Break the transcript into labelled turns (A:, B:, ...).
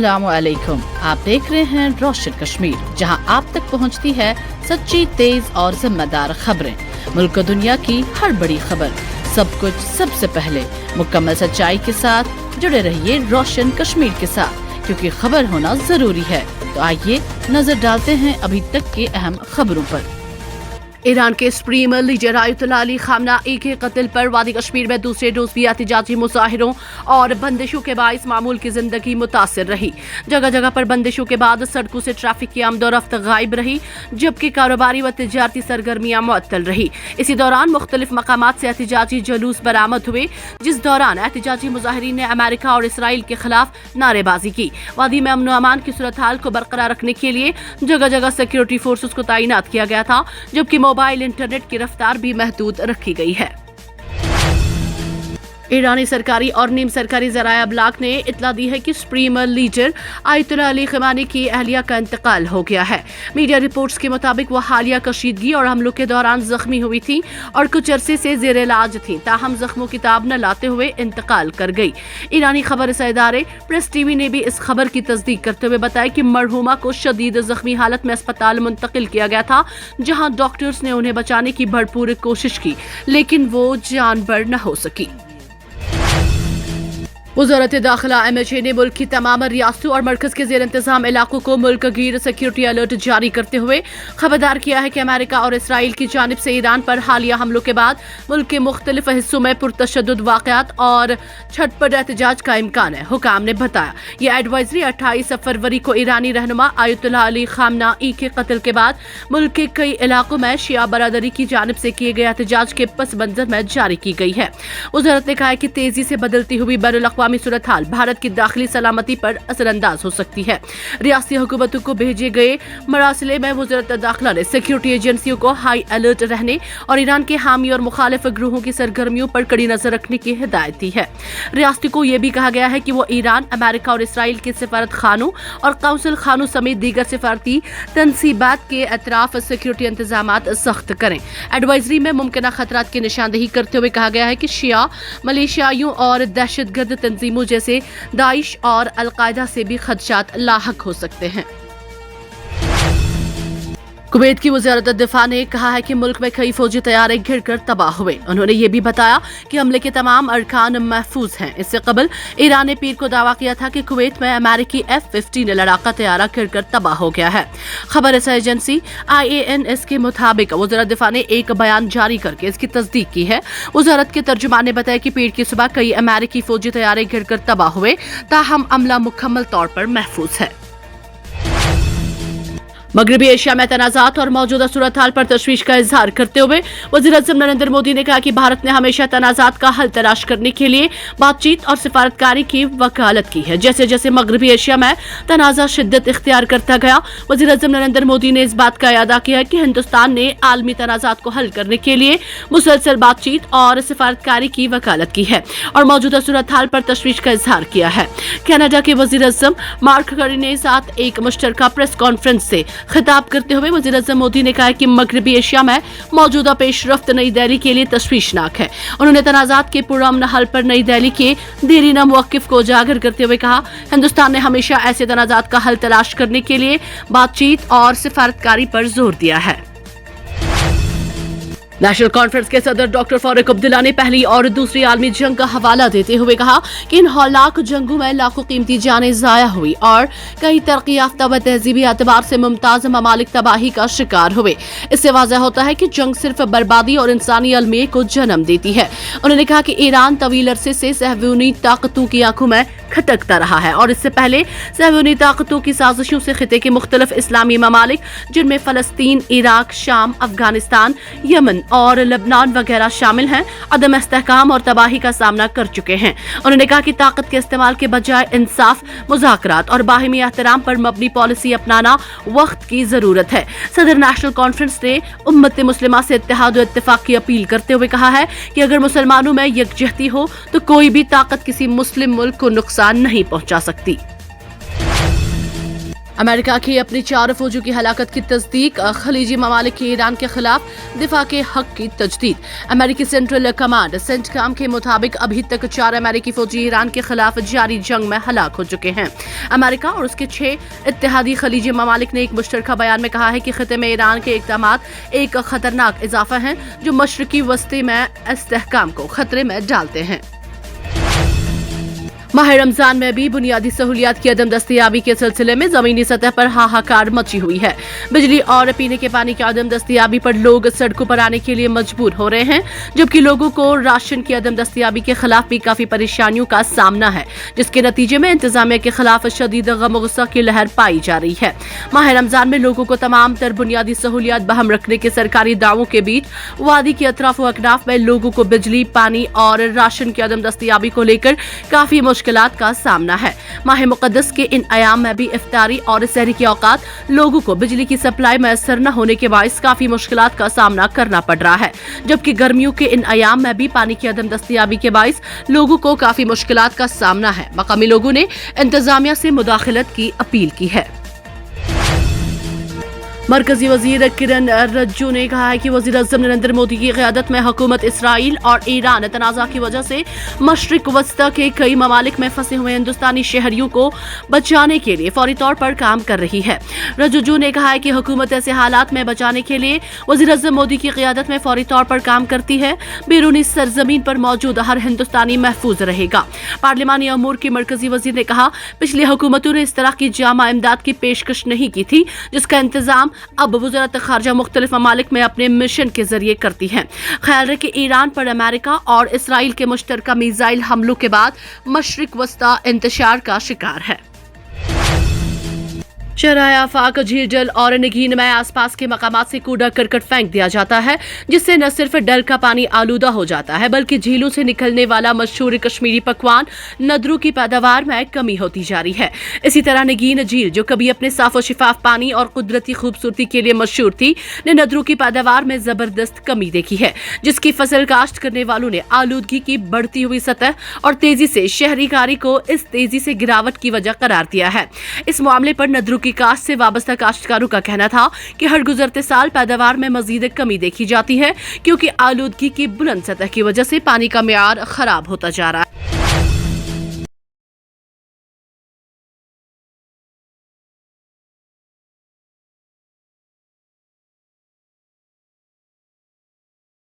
A: अस्सलामुअलैकुम। आप देख रहे हैं रोशन कश्मीर, जहां आप तक पहुंचती है सच्ची, तेज और जिम्मेदार खबरें। मुल्क और दुनिया की हर बड़ी खबर, सब कुछ सबसे पहले मुकम्मल सच्चाई के साथ जुड़े रहिए रोशन कश्मीर के साथ, क्योंकि खबर होना जरूरी है। तो आइए नजर डालते हैं अभी तक के अहम खबरों पर।
B: ईरान के supreme leader Ayatollah Ali Khamenei के कत्ल पर वादी कश्मीर में दूसरे रोज भी एहतजाजी मुजाहिरों और बंदिशों के बाइस मामूल की जिंदगी मुतासिर रही। जगह जगह पर बंदिशों के बाद सड़कों से ट्रैफिक की आमदोरफ्त गायब रही, जबकि कारोबारी व तिजारती सरगर्मियां मुअत्तल रही। इसी दौरान मुख्तलिफ मकामात से एहतजाजी जुलूस बरामद हुए, जिस दौरान एहतजाजी मुजाहिरीन ने अमेरिका और इसराइल के खिलाफ नारेबाजी की। वादी में अमन व अमान की सूरत हाल को बरकरार रखने के लिए जगह जगह सिक्योरिटी फोर्सेस को तैनात किया गया था, जबकि मोबाइल इंटरनेट की रफ्तार भी महदूद रखी गई है। ईरानी सरकारी और नीम सरकारी ज़राए अबलाग ने इतला दी है कि supreme leader Ayatollah Ali Khamenei की अहलिया का इंतकाल हो गया है। मीडिया रिपोर्ट्स के मुताबिक वह हालिया कशीदगी और हमलों के दौरान जख्मी हुई थी और कुछ अरसे से जेर इलाज थी, ताहम जख्मों की ताब न लाते हुए इंतकाल कर गई। ईरानी खबर रसा इदारे प्रेस टीवी ने भी इस खबर की तस्दीक करते हुए बताया कि मरहूमा को शदीद जख्मी हालत में अस्पताल मुंतकिल किया गया था, जहां डॉक्टर्स ने उन्हें बचाने की भरपूर कोशिश की, लेकिन वो जान बर न हो सकी। वज़ारत दाखिला MHA ने मुल्क की तमाम रियासतों और मरकज के जेर इंतजाम इलाकों को मुल्क गिर सिक्योरिटी अलर्ट जारी करते हुए खबरदार किया है कि अमेरिका और इसराइल की जानिब से ईरान पर हालिया हमलों के बाद मुल्क के मुख्तलिफ हिस्सों में पुरतशद्दुद वाक़यात और झटपट एहतजाज का इम्कान है। हुकाम ने बताया यह एडवाइजरी 28 फरवरी को ईरानी रहनुमा आयतुल्लाह अली खामनेई के कत्ल के बाद मुल्क के कई इलाकों में शिया बरादरी की जानिब से किए गए एहतजाज के पस मंजर में जारी की गई है। वज़ारत ने कहा है कि तेजी से बदलती हुई बैनुल-अक़वामी सूरत हाल भारत की दाखिली सलामती पर असरअंदाज हो सकती है। रियासती हुकूमतों को भेजे गए मरासिले में वज़ारत दाखिला ने सिक्योरिटी एजेंसियों को हाई अलर्ट रहने और ईरान के हामी और मुखालिफ ग्रोहों की सरगर्मियों पर कड़ी नजर रखने की हिदायत दी है। रियासती को यह भी कहा गया है कि वो ईरान, अमेरिका और इसराइल के सफारत खानों और काउंसिल खानों समेत दीगर सिफारती तनसीबात के अतराफ सिक्योरिटी इंतजामात सख्त करें। एडवाइजरी में मुमकिन खतरात की निशानदेही करते हुए कहा गया है कि शिया मलेशियाइयों और दहशतगर्द तंजीमों जैसे दाइश और अलकायदा से भी खदशात लाहक हो सकते हैं। कुवैत की वज़ारत दिफा ने कहा है कि मुल्क में कई फौजी तैयारे घिरकर तबाह हुए। उन्होंने ये भी बताया कि हमले के तमाम अरकान महफूज हैं। इससे कबल ईरान ने पीर को दावा किया था कि कुवैत में अमेरिकी F-15 लड़ाका तैयारा घिरकर तबाह हो गया है। खबर रसा एजेंसी IANS के मुताबिक वज़ारत दिफा ने एक बयान जारी करके इसकी तस्दीक की है। वज़ारत के तर्जुमान ने बताया कि पीर की सुबह कई अमेरिकी फौजी तैयारे घिरकर तबाह हुए, ताहम अमला मुकम्मल तौर पर महफूज है। मगरबी एशिया में तनाज़ात और मौजूदा सूरत हाल पर तशवीश का इजहार करते हुए वज़ीर-ए-आज़म नरेंद्र मोदी ने कहा कि भारत ने हमेशा तनाज़ात का हल तलाश करने के लिए बातचीत और सिफारतकारी की वकालत की है। जैसे जैसे मगरबी एशिया में तनाज़ा शिद्दत इख्तियार करता गया, वज़ीर-ए-आज़म नरेंद्र मोदी ने इस बात का यादा किया कि हिंदुस्तान ने आलमी तनाज़ात को हल करने के लिए मुसलसल बातचीत और सिफारतकारी की वकालत की है और मौजूदा सूरत हाल पर तशवीश का इजहार किया है। कनाडा के वज़ीर-ए-आज़म मार्क कार्नी ने साथ एक मुश्तरका प्रेस कॉन्फ्रेंस से खिताब करते हुए वज़ीर-ए-आज़म मोदी ने कहा कि मगरबी एशिया में मौजूदा पेशरफ्त नई दिल्ली के लिए तशवीशनाक है। उन्होंने तनाज़ात के पुरअमन हल पर नई दिल्ली के देरीना मौक़िफ़ को उजागर करते हुए कहा, हिंदुस्तान ने हमेशा ऐसे तनाज़ात का हल तलाश करने के लिए बातचीत और सिफारतकारी पर जोर दिया है। नेशनल कॉन्फ्रेंस के सदर डॉक्टर फारूक अब्दुल्ला ने पहली और दूसरी आलमी जंग का हवाला देते हुए कहा कि इन हौलनाक जंगों में लाखों कीमती जानें ज़ाया हुई और कई तरक्की याफ्ता व तहजीबी एतबार से मुमताज़ ममालिक तबाही का शिकार हुए। इससे वाज़ह होता है कि जंग सिर्फ बर्बादी और इंसानी अलमिये को जन्म देती है। उन्होंने कहा कि ईरान तवील अरसे से सहयूनी ताकतों की आंखों में खटकता रहा है और इससे पहले सहयूनी ताकतों की साजिशों से खिते के मुख्तलिफ इस्लामी ममालिक, जिनमें फ़लस्तीन, इराक, शाम, अफगानिस्तान, यमन और लबनान वगैरह शामिल हैं, अदम इस्तेहकाम और तबाही का सामना कर चुके हैं। उन्होंने कहा कि ताकत के इस्तेमाल के बजाय इंसाफ, मुज़ाकरात और बाहिमी एहतराम पर मबनी पॉलिसी अपनाना वक्त की जरूरत है। सदर नेशनल कॉन्फ्रेंस ने उम्मत मुस्लिमा से इत्तेहाद और इत्तेफाक की अपील करते हुए कहा है कि अगर मुसलमानों में यकजहती हो तो कोई भी ताकत किसी मुस्लिम मुल्क को नुकसान नहीं पहुंचा सकती। अमेरिका की अपनी 4 फौजियों की हलाकत की तस्दीक, खलीजी ममालिक के ईरान के खिलाफ दिफा के हक की तजदीद। अमेरिकी सेंट्रल कमांड सेंटकॉम के मुताबिक अभी तक 4 अमेरिकी फौजी ईरान के खिलाफ जारी जंग में हलाक हो चुके हैं। अमेरिका और उसके 6 इत्तेहादी खलीजी ममालिक ने एक मुश्तरका बयान में कहा है कि खिते में ईरान के इक़दामात एक खतरनाक इजाफा है जो मशरकी वस्ती में इस्तेहकाम को खतरे में डालते हैं। माह रमजान में भी बुनियादी सहूलियात की अदम दस्तयाबी के सिलसिले में जमीनी सतह पर हाहाकार मची हुई है। बिजली और पीने के पानी की अदम दस्तयाबी पर लोग सड़कों पर आने के लिए मजबूर हो रहे हैं, जबकि लोगों को राशन की अदम दस्तयाबी के खिलाफ भी काफी परेशानियों का सामना है, जिसके नतीजे में इंतजामिया के खिलाफ शदीद गम गुस्सा की लहर पाई जा रही है। माह रमजान में लोगों को तमाम तर बुनियादी सहूलियात बहम रखने के सरकारी दावों के बीच वादी के अतराफ व अकनाफ में लोगों को बिजली, पानी और राशन की अदम दस्तयाबी को लेकर काफी मुश्किलात का सामना है। माह मुक़द्दस के इन अयाम में भी इफ्तारी और सहरी के औकात लोगों को बिजली की सप्लाई मैसर न होने के बाइस काफी मुश्किलात का सामना करना पड़ रहा है, जबकि गर्मियों के इन अयाम में भी पानी की अदम दस्तयाबी के बाइस लोगों को काफी मुश्किलात का सामना है। मकामी लोगों ने इंतजामिया से मुदाखलत की अपील की है। मरकजी वजीर किरण रिजिजू ने कहा है कि वजीर आज़म नरेंद्र मोदी की क़यादत में हुकूमत इसराइल और ईरान तनाज़ा की वजह से मशरिक वस्ता के कई ममालिक में फंसे हुए हिंदुस्तानी शहरियों को बचाने के लिए फौरी तौर पर काम कर रही है। रिजिजू ने कहा है कि हुकूमत ऐसे हालात में बचाने के लिए वजीर आज़म मोदी की क़यादत में फौरी तौर पर काम करती है। बैरूनी सरजमीन पर मौजूद हर हिंदुस्तानी महफूज रहेगा। पार्लिमानी अमूर के मरकजी वजीर ने कहा, पिछली हुकूमतों ने इस तरह की जामा इमदाद की पेशकश नहीं की थी, जिसका इंतजाम अब वज़ारत ख़ारजा मुख्तलिफ ममालिक में अपने मिशन के जरिए करती है। ख्याल है कि ईरान पर अमेरिका और इसराइल के मुश्तरका मिसाइल हमलों के बाद मशरिक वस्ता इंतशार का शिकार है। शहराए आफाक, झील जल और नगीन में आसपास के मकामात से कूड़ा करकट फेंक दिया जाता है, जिससे न सिर्फ डल का पानी आलूदा हो जाता है बल्कि झीलों से निकलने वाला मशहूर कश्मीरी पकवान नदरों की पैदावार में कमी होती जा रही है। इसी तरह नगीन झील, जो कभी अपने साफ और शिफाफ पानी और कुदरती खूबसूरती के लिए मशहूर थी, ने नदरों की पैदावार में जबरदस्त कमी देखी है, जिसकी फसल काश्त करने वालों ने आलूदगी की बढ़ती हुई सतह और तेजी से शहरीकारी को इस तेजी से गिरावट की वजह करार दिया है। इस मामले पर नदरों की काश्त से वाबस्ता काश्तकारों का कहना था कि हर गुजरते साल पैदावार में मजीद कमी देखी जाती है, क्योंकि आलूदगी की बुलंद सतह की वजह से पानी का मियार खराब होता जा रहा है।